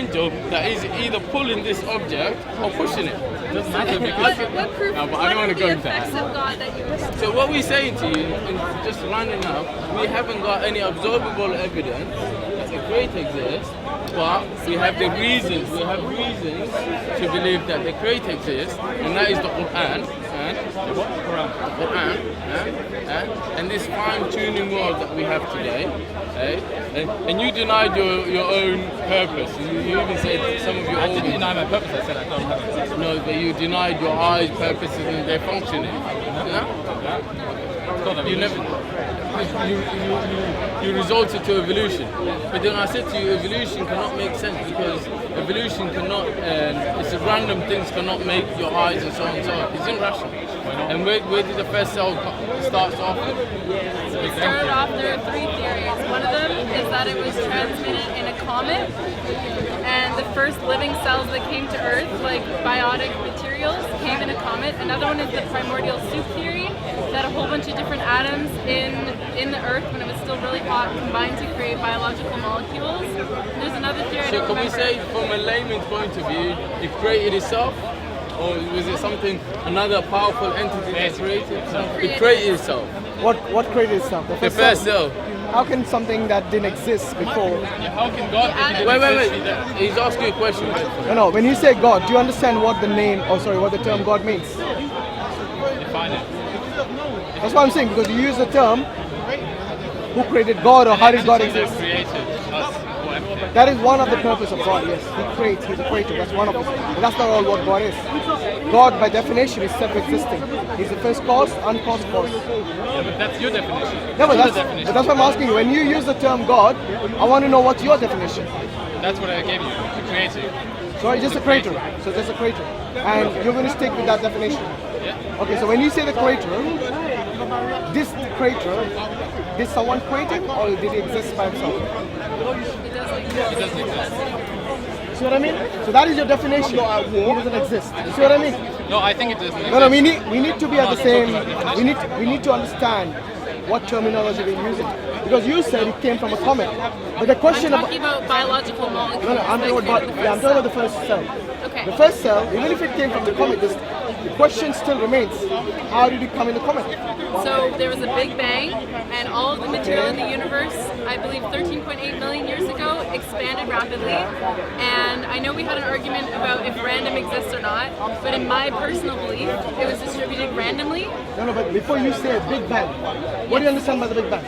angel that is either pulling this object or pushing it. Doesn't matter because What proof? No, but I don't want to go into the effects that. of God that you were So what we're saying to you, and just rounding up, we haven't got any observable evidence that the Creator exists, but we have the reasons. We have reasons to believe that the Creator exists, and that is the Quran. The Quran, and this fine-tuning world that we have today. And you denied your own purpose. You even said some of your I organs. didn't deny my purpose. I said I don't have it. No, but you denied your eyes' purposes and their functioning. No? You never. You resorted to evolution, but then I said to you, evolution cannot make sense because evolution cannot. It's a random things cannot make your eyes and so on and so on. It's irrational. And where did the first cell start off? It started off, there are three theories. One of them is that it was transmitted in a comet, and the first living cells that came to Earth, like biotic materials, came in a comet. Another one is the primordial soup theory, that a whole bunch of different atoms in the Earth, when it was still really hot, combined to create biological molecules. There's another theory. So can we say, from a layman's point of view, it created itself? Or was it something, another powerful entity that created itself? It created itself. What created itself? The first cell. How can something that didn't exist before? Yeah, how can God? If he didn't Wait. exist, be there? He's asking you a question. No, when you say God, do you understand what the name, what the term God means? Define it. That's what I'm saying, because you use the term, who created God or how did God Entity that exist? created us, whatever. That is one of the purpose of God, yes. He creates, he's a creator, that's one of it. But that's not all what God is. God, by definition, is self-existing. He's the first cause, uncaused cause. Yeah, but that's your definition. No, but Your that's what I'm asking you. When you use the term God, I want to know what's your definition. That's what I gave you. The creator. So it's just a creator. So just a creator. And you're going to stick with that definition. Yeah. Okay, so when you say the creator, did someone create him or did he exist by himself? It doesn't exist. See what I mean? So that is your definition. He doesn't exist. You see what I mean? No, I think it doesn't exist. No, we need to be at the same. Talking about definition. We need to understand what terminology we're using, because you said it came from a comet. But the question I'm talking about biological molecules. I'm talking about the first cell. Okay. The first cell, even if it came from the comet, the question still remains: how did it come in the comet? So there was a big bang, and all of the material in the universe, I believe 13.8 million years ago, expanded rapidly. And I know we had an argument about if random exists or not, but in my personal belief, it was distributed randomly. No, but before you say Big Bang, what do you understand by the Big Bang?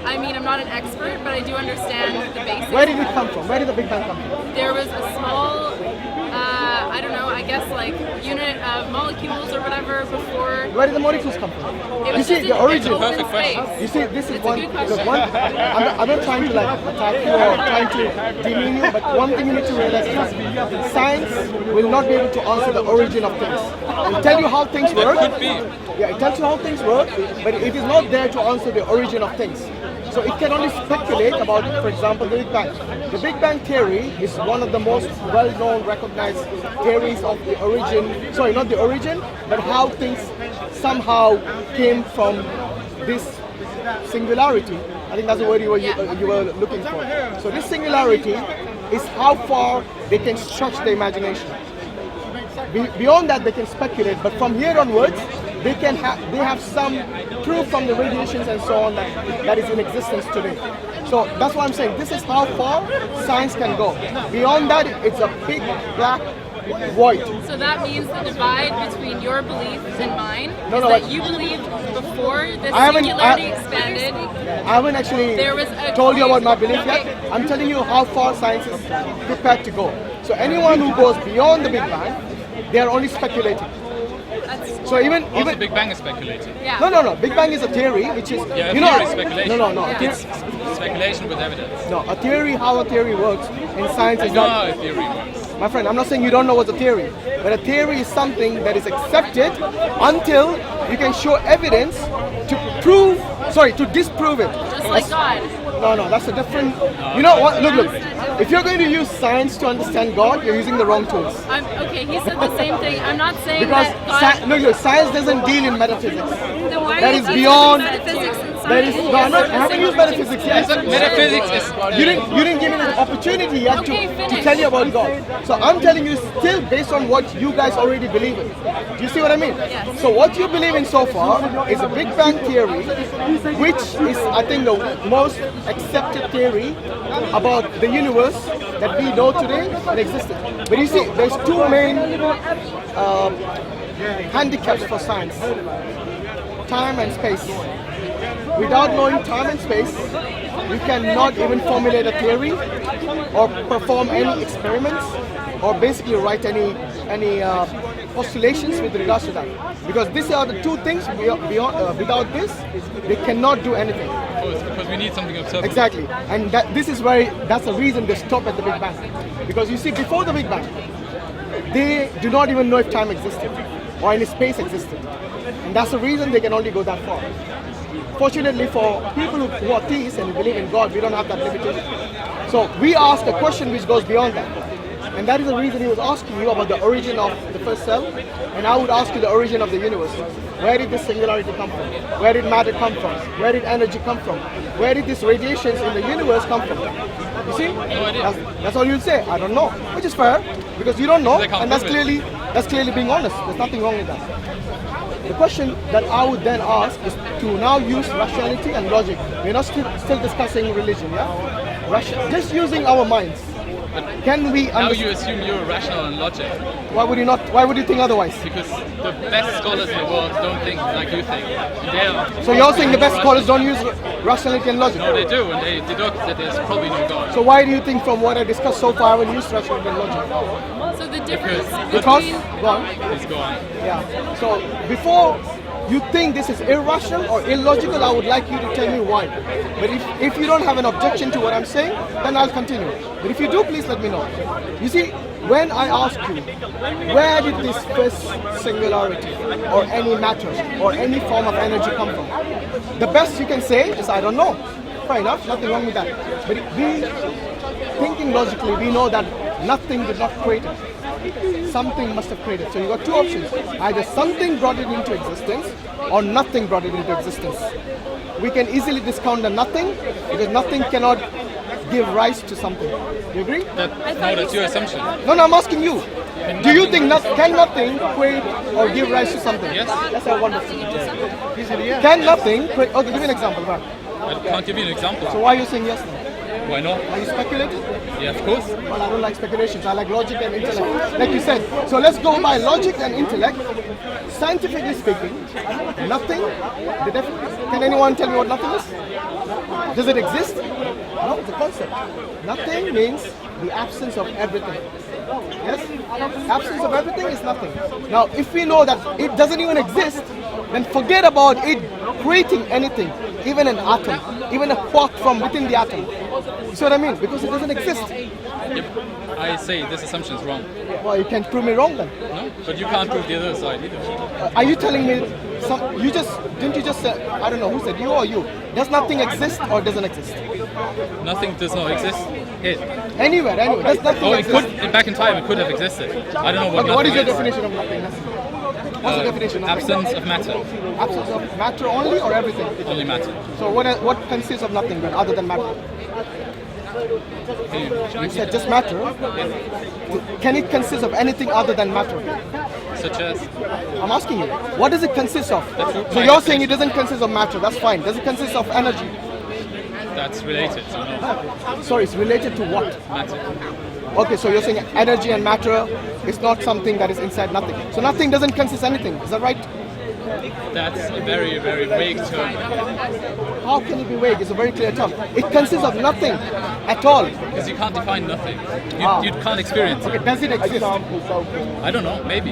I mean, I'm not an expert, but I do understand the basics. Where did it come from? Where did the Big Bang come from? There was a small, I don't know, I guess like unit of molecules or whatever before. Where did the molecules come from? It You was see, just the in origin. open Perfect question. space. You see, this is It's a one. good Because question. I'm not trying to like attack you or trying to demean you, but one thing you need to realize is that science will not be able to answer the origin of things. It will tell you how things work. Could be. Yeah, it tells you how things work, but it is not there to answer the origin of things. So it can only speculate about, for example, the Big Bang. The Big Bang theory is one of the most well-known, recognized theories of the origin, sorry, not the origin, but how things somehow came from this singularity. I think that's the word you were looking for. So this singularity is how far they can stretch the imagination. Beyond that, they can speculate, but from here onwards, they have some proof from the radiations and so on that is in existence today. So that's what I'm saying. This is how far science can go. Beyond that, it's a big black void. So that means the divide between your belief and mine No, is no, that but- you believed before the I haven't- singularity expanded. I haven't actually There was a told you about my belief Okay. yet. I'm telling you how far science is prepared to go. So anyone who goes beyond the Big Bang, they are only speculating. That's, So even Also, Big Bang is speculating. yeah. no. Big Bang is a theory, which is Yeah, a you know. theory is speculation. No. Yeah. It's speculation with evidence. No, a theory, how a theory works in science I is know not. how a theory works. My friend, I'm not saying you don't know what's a theory, but a theory is something that is accepted until you can show evidence to disprove it. Just like God. No, that's a different. You know what? Look. If you're going to use science to understand God, you're using the wrong tools. Okay, he said the same thing. I'm not saying Because that God. look, science doesn't deal in metaphysics. Then why that are you is teaching beyond- metaphysics in There is no, I haven't used metaphysics yet. Metaphysics is You didn't give me the opportunity yet Okay, to finish. tell you about God. So I'm telling you still based on what you guys already believe in. Do you see what I mean? Yes. So what you believe in so far is a Big Bang theory, which is I think the most accepted theory about the universe that we know today that existed. But you see, there's two main handicaps for science: time and space. Without knowing time and space, you cannot even formulate a theory or perform any experiments or basically write any postulations with regards to that. Because these are the two things without this, they cannot do anything. because we need something observable. Exactly. And that's the reason they stop at the Big Bang. Because you see, before the Big Bang, they do not even know if time existed or any space existed. And that's the reason they can only go that far. Fortunately for people who are theists and who believe in God, we don't have that limitation. So we ask a question which goes beyond that. And that is the reason he was asking you about the origin of the first cell. And I would ask you the origin of the universe. Where did this singularity come from? Where did matter come from? Where did energy come from? Where did these radiations in the universe come from? You see? That's all you'll say. I don't know. Which is fair, because you don't know, and that's clearly being honest. There's nothing wrong with that. The question that I would then ask is to now use rationality and logic. We're not still discussing religion, yeah? Just using our minds. Can we Now understand? you assume you're rational and logic, Why would you not? Why would you think otherwise? because the best scholars in the world don't think like you think. They are, So you're saying the best scholars don't use rationality and logic? No, they do, and they deduct that there's probably no God. So why do you think from what I discussed so far I will use rationality and logic? So the difference Because, between go on. Please go on. Yeah. So before you think this is irrational or illogical, I would like you to tell me why. But if you don't have an objection to what I'm saying, then I'll continue. But if you do, please let me know. You see, when I ask you, where did this first singularity or any matter or any form of energy come from? The best you can say is, I don't know. Fair enough, nothing wrong with that. But thinking logically, we know that nothing did not create it. Something must have created. So you got two options. Either something brought it into existence or nothing brought it into existence. We can easily discount the nothing because nothing cannot give rise to something. You agree? That's your assumption. No, I'm asking you. Do you think can nothing create or give rise to something? Yes. That's a wonderful. Can nothing create? Okay, give me an example. Right. I can't give you an example. So why are you saying yes now? Why not? Are you speculating? Yeah, of course. Well, I don't like speculations. I like logic and intellect. Like you said. So let's go by logic and intellect. Scientifically speaking, nothing. Can anyone tell me what nothing is? Does it exist? No, it's a concept. Nothing means the absence of everything. Yes? Absence of everything is nothing. Now, if we know that it doesn't even exist, then forget about it creating anything, even an atom, even a quark from within the atom. You see what I mean? Because it doesn't exist. Yep. I say this assumption is wrong. Well, you can prove me wrong then. No? But you can't prove the other side either. Are you telling me didn't you just say, I don't know, who said you or you? Does nothing exist or doesn't exist? Nothing does not exist here. Anywhere. Does nothing Oh, it exist? could, back in time, it could have existed. I don't know what Okay, what is nothing your definition of nothingness? What's the definition of nothing? Absence of matter. Absence of matter only or everything? Only matter. So what consists of nothing then, other than matter? You said just matter. Can it consist of anything other than matter? Such as? I'm asking you, what does it consist of? That's So you're saying it doesn't consist of matter, that's fine. Does it consist of energy? That's related, so no. Sorry, it's related to what? Matter. Okay, so you're saying energy and matter is not something that is inside nothing. So nothing doesn't consist of anything, is that right? That's a very, very vague term. How can it be vague? It's a very clear term. It consists of nothing at all. Because you can't define nothing. You can't experience Okay, it. does it exist? I don't know, maybe.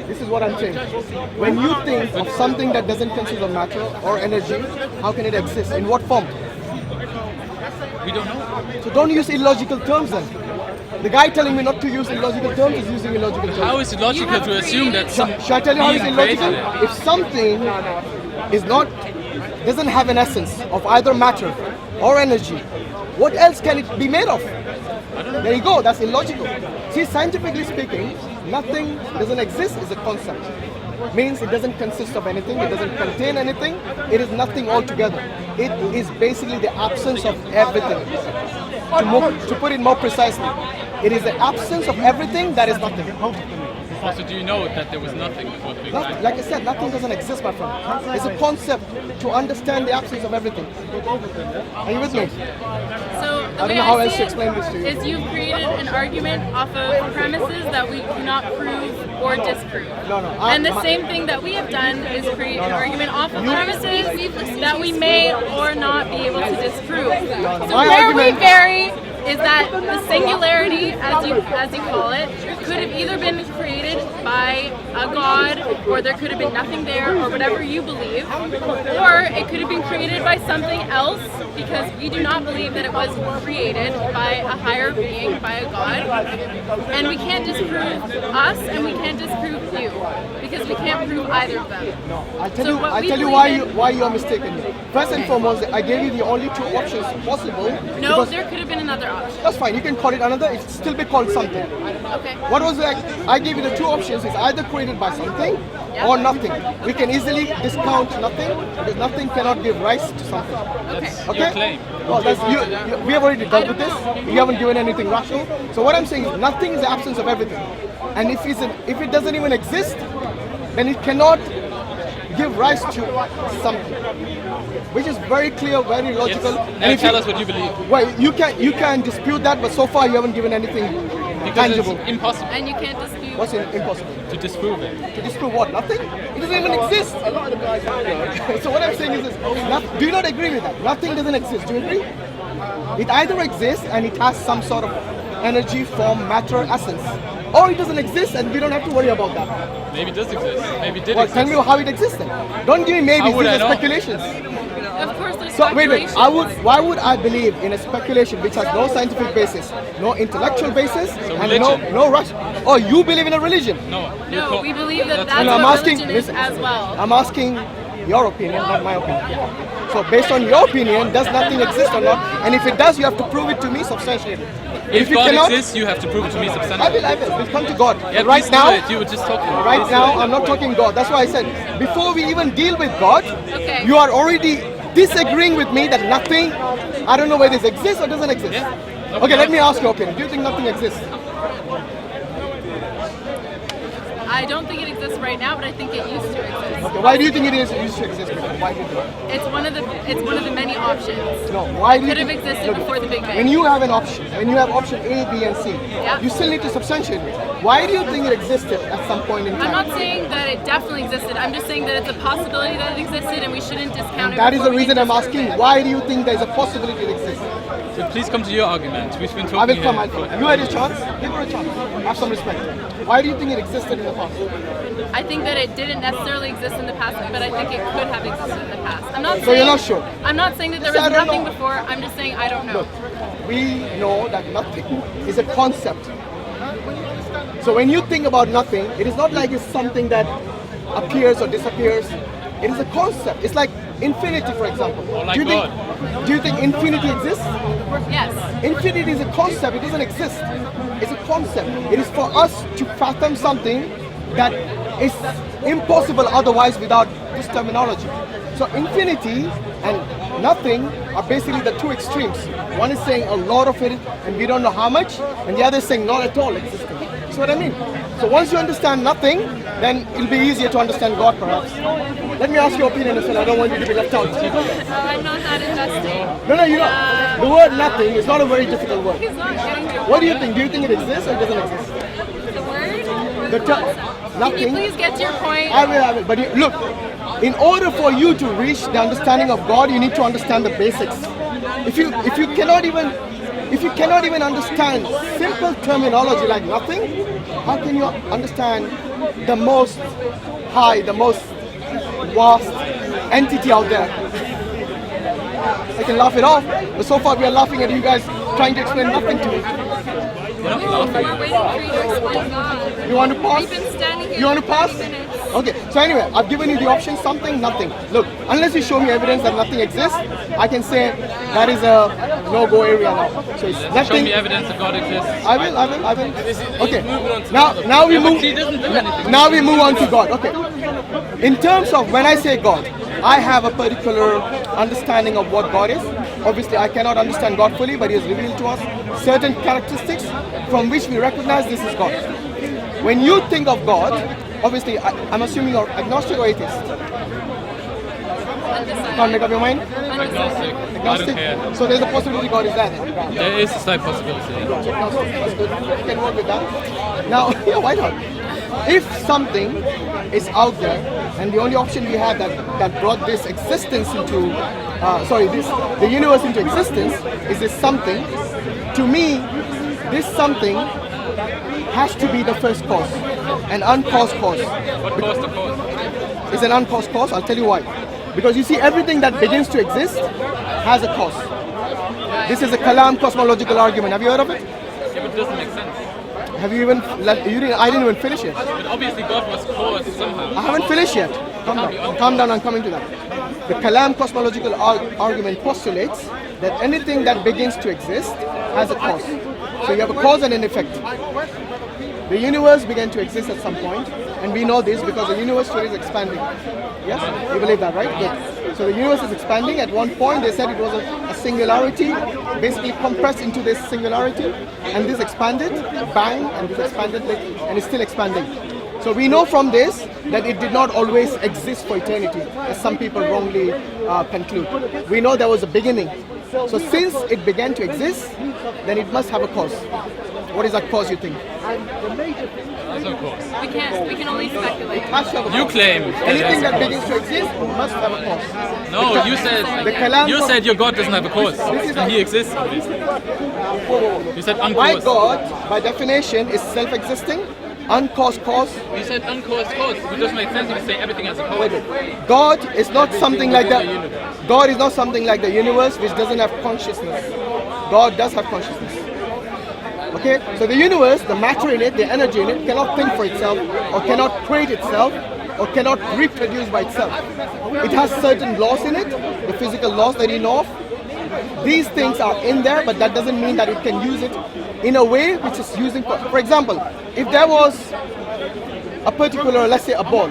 This is what I'm saying. When you think of something that doesn't consist of matter or energy, how can it exist? In what form? We don't know. So don't use illogical terms then. The guy telling me not to use illogical terms is using illogical terms. How is it logical to assume that some Shall I tell you how it's being created illogical? it? If something doesn't have an essence of either matter or energy, what else can it be made of? There you go, that's illogical. See, scientifically speaking, nothing doesn't exist is a concept. means it doesn't consist of anything, it doesn't contain anything, it is nothing altogether. It is basically the absence of everything. To put it more precisely, it is the absence of everything that is nothing. So do you know that there was nothing before the Big Bang? Like I said, nothing doesn't exist, my friend. It's a concept to understand the absence of everything. Are you with me? So the I don't way know how I else see to it explain this to you. is you've created an argument off of premises that we cannot prove or disprove. No. And the same thing that we have done is create an argument off of premises that we may or not be able to disprove. So My where we argument- vary is that the singularity, as you call it, could have either been created by a god, or there could have been nothing there, or whatever you believe, or it could have been created by something else, because we do not believe that it was created by a higher being, by a god. And we can't disprove us, and we can't disprove you, because we can't prove either of them. I'll tell So you, what I'll we tell you believe why you're mistaken. First and foremost, I gave you the only two options possible. No, because- there could have been another option. That's fine. You can call it another. It still be called something. Okay. What was it? I gave you the two options. It's either created by something or nothing. We can easily discount nothing because nothing cannot give rise to something. Okay. Okay? Your claim. Well, we have already dealt with this. You haven't given anything rational. So what I'm saying is nothing is the absence of everything. And if it doesn't even exist, then it cannot give rise to something, which is very clear, very logical. Yes. And And if tell you- us what you believe. Well, you can dispute that, but so far you haven't given anything Because tangible. it's impossible And you can't dispute. What's impossible? to disprove it. To disprove what? Nothing? It doesn't even exist. So what I'm saying is this. Do you not agree with that? Nothing doesn't exist. Do you agree? It either exists and it has some sort of energy, form, matter, essence. Or it doesn't exist and we don't have to worry about that. Maybe it does exist. Maybe it did Well, exist. tell me how it exists then. Don't give me maybe, How would these I are know? speculations. Of course, there's So wait, speculation. why would I believe in a speculation which has no scientific basis, no intellectual basis, and religion. no rational? Oh, you believe in a religion? No. No, we believe that that's No, I'm what asking. religion is Listen, as well. I'm asking your opinion, not my opinion. So based on your opinion, does nothing exist or not? And if it does, you have to prove it to me substantially. If you God cannot, exists, you have to prove it to me I substantially. will. We'll come to God. Yeah, right please now, do it. You were just talking. right Please now, do it. I'm not talking God. That's why I said before we even deal with God, Okay. you are already disagreeing with me that nothing. I don't know whether this exists or doesn't exist. Yeah. Okay, let me ask your opinion. Do you think nothing exists? I don't think it exists right now, but I think it used to exist. Okay, why do you think it used to exist? Why do you think? It's one of the many options. No, why do you Could have think- existed look, before the Big Bang. When you have an option, when you have option A, B, and C, Yeah. you still need to substantiate it. Why do you think it existed at some point in I'm time? not saying that it definitely existed. I'm just saying that it's a possibility that it existed, and we shouldn't discount it. That is before the we reason I'm disprove asking. it. Why do you think there's a possibility it exists? So please come to your argument. We've been talking I will come. here. You had a chance. Give her a chance. Have some respect. Why do you think it existed in the past? I think that it didn't necessarily exist in the past, but I think it could have existed in the past. I'm not So saying, you're not sure? I'm not saying that there See, was I don't nothing know. before. I'm just saying I don't know. Look, we know that nothing is a concept. So when you think about nothing, it is not like it's something that appears or disappears. It is a concept. It's like infinity, for example. like do you think infinity exists? Yes. Infinity is a concept. It doesn't exist. It's a concept. It is for us to fathom something that is impossible otherwise without this terminology. So infinity and nothing are basically the two extremes. One is saying a lot of it and we don't know how much, and the other is saying not at all existing. That's what I mean. So once you understand nothing, then it'll be easier to understand God perhaps. Let me ask your opinion as well. I don't want you to be left out. I'm not that invested. No, you know, the word nothing is not a very difficult word. He's not getting to What do you think? Do you think it exists or it doesn't exist? the word. The term, Can you nothing. please get to your point? I will. But look, in order for you to reach the understanding of God, you need to understand the basics. If you cannot even understand simple terminology like nothing, how can you understand the most high, the most vast entity out there? I can laugh it off, but so far we are laughing at you guys trying to explain nothing to me. We're waiting for you to explain God. You want to pause? We've been standing here You want to for pass? 20 minutes. Okay, so anyway, I've given you the option something, nothing. Look, unless you show me evidence that nothing exists, I can say that is a no-go area now. So it's Show nothing. me evidence that God exists. I will. Okay. moving on to Now we Yeah, but move. he doesn't do anything. Now we move on to God. Okay. In terms of when I say God, I have a particular understanding of what God is. Obviously, I cannot understand God fully, but He has revealed to us certain characteristics from which we recognize this is God. When you think of God, obviously, I'm assuming you're agnostic or atheist. Can't make up your mind? Agnostic. I Agnostic. don't care. So there's a possibility God is there then. There is a slight possibility. That's good. You can work with that. Now, yeah, why not? If something is out there, and the only option we have that brought this existence into, the universe into existence is this something. To me, this something has to be the first cause, an uncaused cause. What caused the cause? It's an uncaused cause. I'll tell you why. Because you see, everything that begins to exist has a cause. This is a Kalam cosmological argument. Have you heard of it? Yeah, but it doesn't make sense. Have you even? I didn't even finish it. But obviously God was caused somehow. I haven't finished yet. Calm down. Calm down. I'm coming to that. The Kalam cosmological argument postulates that anything that begins to exist has a cause. So you have a cause and an effect. The universe began to exist at some point, and we know this because the universe today is expanding. Yes? You believe that, right? Good. So the universe is expanding. At one point, they said it was a singularity, basically compressed into this singularity, and this expanded, bang, and this expanded, and it's still expanding. So we know from this that it did not always exist for eternity, as some people wrongly conclude. We know there was a beginning. So since it began to exist, then it must have a cause. What is that cause, you think? There's no cause. We can only speculate. It has to have a You cause. claim Anything there's a that cause. begins to exist must have a cause. No, you said your God doesn't have a cause, and He exists. Obviously. You said My uncaused. God, by definition, is self-existing, uncaused cause. You said uncaused cause. It doesn't make sense if you say everything has a cause. God is not something like that. God is not something like the universe which doesn't have consciousness. God does have consciousness. Okay? So the universe, the matter in it, the energy in it, cannot think for itself, or cannot create itself, or cannot reproduce by itself. It has certain laws in it, the physical laws that you know of. These things are in there, but that doesn't mean that it can use it in a way which is using, for example, if there was a particular, let's say a ball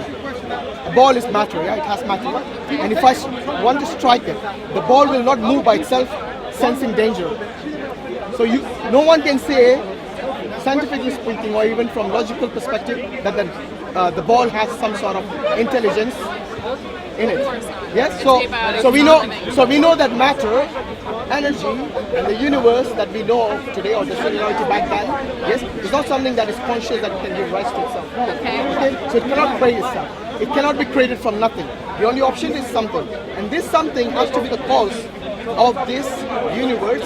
is matter, yeah, it has matter, and if I want to strike it, the ball will not move by itself, sensing danger. So no one can say, scientifically speaking, or even from logical perspective, that the ball has some sort of intelligence in it. Yes, so we know that matter, energy, and the universe that we know of today, or the singularity back then, yes, is not something that is conscious that it can give rise to itself. Okay, so it cannot create itself. It cannot be created from nothing. The only option is something, and this something has to be the cause of this universe,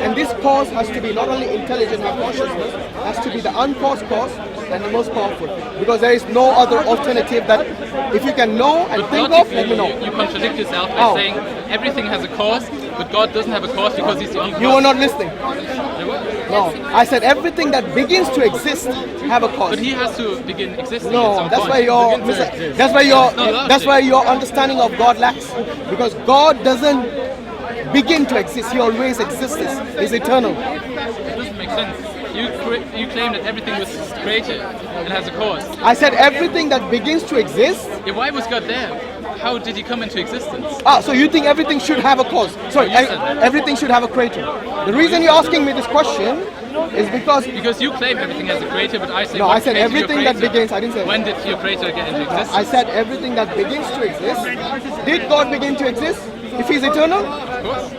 and this cause has to be not only intelligent or consciousness, has to be the uncaused cause and the most powerful, because there is no other alternative that if you can know and think of, let me know. You contradict yourself by saying everything has a cause, but God doesn't have a cause because He's the uncaused. You were not listening. No, I said everything that begins to exist have a cause. But He has to begin existing. No, at some that's point. why your understanding of God lacks, because God doesn't begin to exist. He always exists. He's eternal. It doesn't make sense. You claim that everything was created and has a cause. I said everything that begins to exist. Yeah, why was God there? How did He come into existence? So you think everything should have a cause? Sorry, everything should have a creator. The reason you're asking me this question is because you claim everything has a creator, but I say no. what I said created your everything that creator? begins. I didn't say When did your creator get into existence? I said everything that begins to exist. Did God begin to exist? If He's eternal? Of course.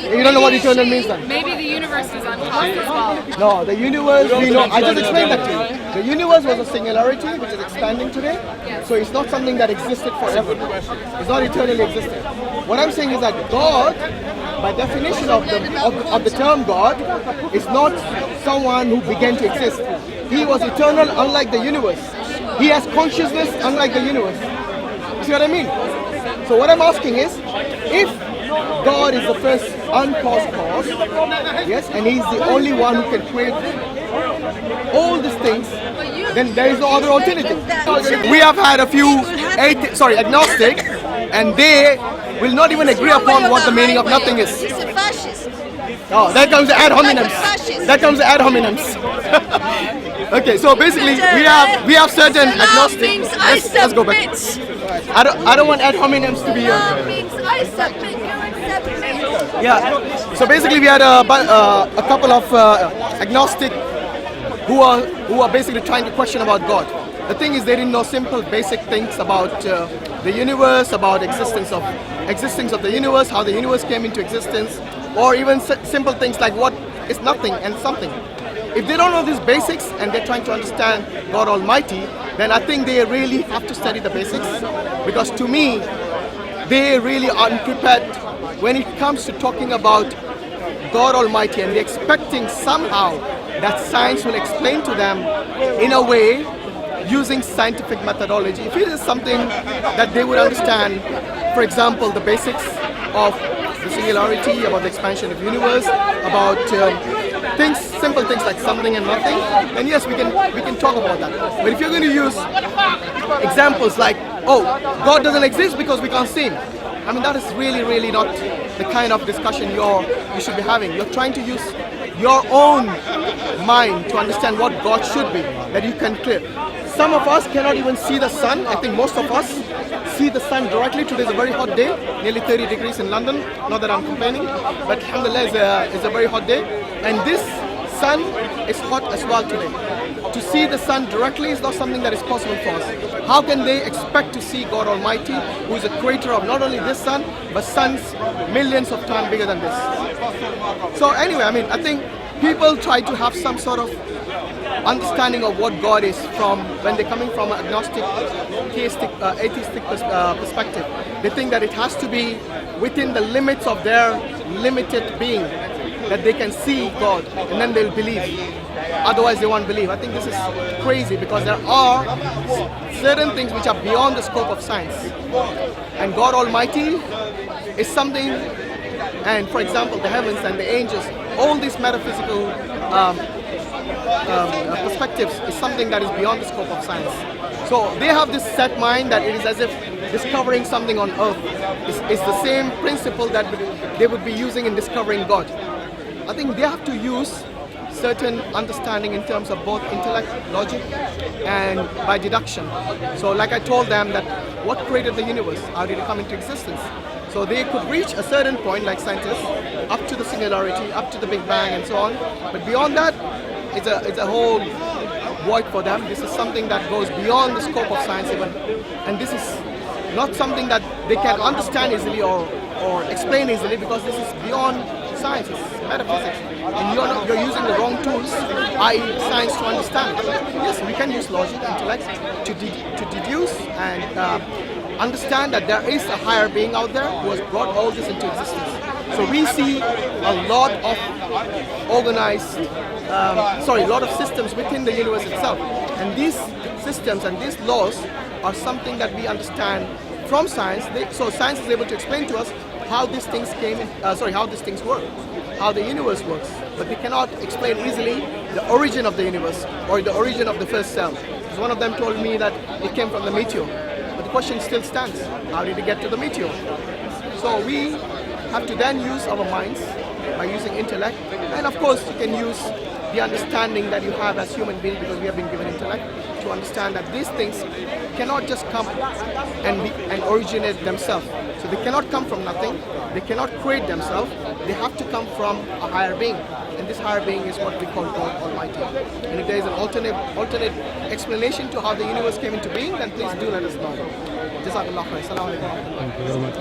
You don't know what eternal means then? Maybe the universe is uncaused as well. No, the universe, we know, I just explained that to you. The universe was a singularity which is expanding today, so it's not something that existed forever. It's not eternally existing. What I'm saying is that God, by definition of the term God, is not someone who began to exist. He was eternal unlike the universe. He has consciousness unlike the universe. See what I mean? So what I'm asking is, if God is the first uncaused cause, yes, and He's the only one who can create all these things, then there is no other alternative. We have had a few agnostic, and they will not even agree upon what the meaning of nothing is. He's a fascist. Oh, there comes the ad hominems. That comes the ad hominems. Okay, so basically we have certain agnostics. Let's go back. I don't want ad hominems to be here. Yeah. So basically we had a couple of agnostic who are basically trying to question about God. The thing is, they didn't know simple basic things about the universe, about existence of the universe, how the universe came into existence, or even simple things like what is nothing and something. If they don't know these basics and they're trying to understand God Almighty, then I think they really have to study the basics, because to me, they really are unprepared when it comes to talking about God Almighty, and they're expecting somehow that science will explain to them in a way using scientific methodology. If it is something that they would understand, for example, the basics of the singularity, about the expansion of the universe, about simple things like something and nothing, then yes, we can talk about that. But if you're going to use examples like, oh, God doesn't exist because we can't see him, I mean, that is really not the kind of discussion you should be having. You're trying to use your own mind to understand what God should be, that you can clear. Some of us cannot even see the sun. I think most of us see the sun directly. Today's a very hot day, nearly 30 degrees in London. Not that I'm complaining, but alhamdulillah, it's a very hot day. And this sun is hot as well today. To see the sun directly is not something that is possible for us. How can they expect to see God Almighty, who is the creator of not only this sun, but suns millions of times bigger than this? So anyway, I mean, I think people try to have some sort of understanding of what God is from when they're coming from an agnostic, theistic, atheistic perspective. They think that it has to be within the limits of their limited being that they can see God, and then they'll believe. Otherwise they won't believe. I think this is crazy, because there are certain things which are beyond the scope of science, and God Almighty is something, and for example the heavens and the angels, all these metaphysical perspectives is something that is beyond the scope of science. So they have this set mind that it is as if discovering something on earth is the same principle that they would be using in discovering God. I think they have to use certain understanding in terms of both intellect, logic, and by deduction. So like I told them, that what created the universe? How did it come into existence? So they could reach a certain point, like scientists, up to the singularity, up to the Big Bang and so on. But beyond that, it's a whole void for them. This is something that goes beyond the scope of science even. And this is not something that they can understand easily or explain easily, because this is beyond science, it's metaphysics. And you're using the wrong tools, i.e. science, to understand it. Yes, we can use logic, intellect to deduce and understand that there is a higher being out there who has brought all this into existence. So we see a lot of lot of systems within the universe itself. And these systems and these laws are something that we understand from science. So science is able to explain to us how these things how these things work, how the universe works. But they cannot explain easily the origin of the universe or the origin of the first cell. Because one of them told me that it came from the meteor. But the question still stands, how did it get to the meteor? So we have to then use our minds by using intellect, and of course you can use the understanding that you have as human beings, because we have been given intellect, to understand that these things cannot just come and originate themselves. So they cannot come from nothing, they cannot create themselves, they have to come from a higher being. And this higher being is what we call God Almighty. And if there is an alternate explanation to how the universe came into being, then please do let us know. Jazak Allah Khair. Assalamu alaikum.